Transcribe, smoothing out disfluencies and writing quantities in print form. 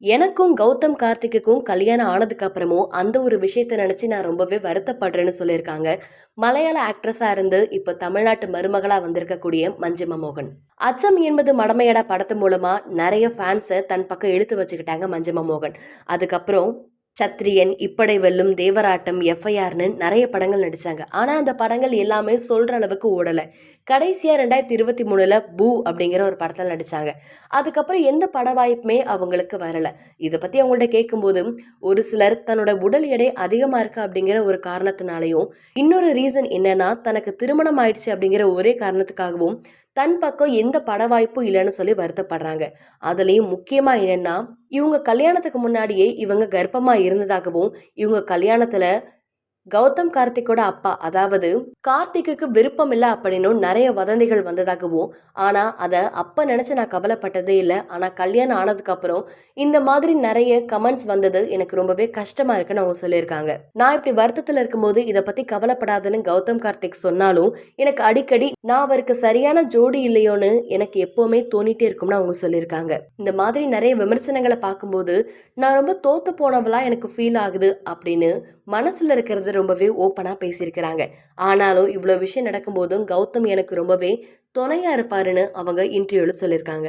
எனக்கும் கௌதம் கார்த்திக்குக்கும் கல்யாணம் ஆனதுக்கு அப்புறமும் அந்த ஒரு விஷயத்த நினைச்சு நான் ரொம்பவே வருத்தப்படுறேன்னு சொல்லியிருக்காங்க. மலையாள ஆக்ட்ரஸா இருந்து இப்ப தமிழ்நாட்டு மருமகளா வந்திருக்கக்கூடிய மஞ்சிமா மோகன். அச்சம் என்பது மடமையடா படத்து மூலமா நிறைய ஃபேன்ஸை தன் பக்கம் இழுத்து வச்சுக்கிட்டாங்க மஞ்சிமா மோகன். அதுக்கப்புறம் சத்திரியன், இப்படை வெல்லும், தேவராட்டம், எஃப்ஐஆர்னு நிறைய படங்கள் நடிச்சாங்க. ஆனா அந்த படங்கள் எல்லாமே சொல்ற அளவுக்கு ஓடல. கடைசியா 2023ல பூ அப்படிங்கிற ஒரு படத்துல நடிச்சாங்க. அதுக்கப்புறம் எந்த பட வாய்ப்புமே அவங்களுக்கு வரல. இத பத்தி அவங்கள்ட்ட கேட்கும்போது, ஒரு சிலர் தன்னோட உடல் எடை அதிகமா இருக்கு அப்படிங்கிற ஒரு காரணத்தினாலயும், இன்னொரு ரீசன் என்னன்னா தனக்கு திருமணம் ஆயிடுச்சு அப்படிங்கிற ஒரே காரணத்துக்காகவும் தன் பக்கம் எந்த பட வாய்ப்பும் இல்லைன்னு சொல்லி வருத்தப்படுறாங்க. அதுலயும் முக்கியமா என்னன்னா, இவங்க கல்யாணத்துக்கு முன்னாடியே இவங்க கர்ப்பமா இருந்ததாகவும், இவங்க கல்யாணத்துல கௌதம் கார்த்திக்கோட அப்பா, அதாவது கார்த்திக்குக்கு விருப்பம் இல்ல அப்படின்னும் நிறைய வதந்திகள் வந்ததாகவும், ஆனா அத அப்ப நினைச்சு நான் கவலைப்பட்டதே இல்ல. ஆனா கல்யாணம் ஆனதுக்கு அப்புறம் இந்த மாதிரி நிறைய கமெண்ட்ஸ் வந்தது எனக்கு ரொம்பவே கஷ்டமா இருக்குன்னு அவங்க சொல்லியிருக்காங்க. நான் இப்படி வருத்தத்துல இருக்கும்போது இத பத்தி கவலைப்படாதுன்னு கௌதம் கார்த்திக் சொன்னாலும், எனக்கு அடிக்கடி நான் அவருக்கு சரியான ஜோடி இல்லையோன்னு எனக்கு எப்பவுமே தோணிட்டே இருக்கும்னு அவங்க சொல்லியிருக்காங்க. இந்த மாதிரி நிறைய விமர்சனங்களை பார்க்கும்போது நான் ரொம்ப தோத்து போனவளா எனக்கு ஃபீல் ஆகுது அப்படின்னு மனசுல இருக்கிறது ரொம்பவே ஓப்பனா பேசியிருக்கிறாங்க. ஆனாலும் இவ்வளவு விஷயம் நடக்கும்போதும் கௌதம் எனக்கு ரொம்பவே துணையா இருப்பாருன்னு அவங்க இன்டர்வியூல சொல்லியிருக்காங்க.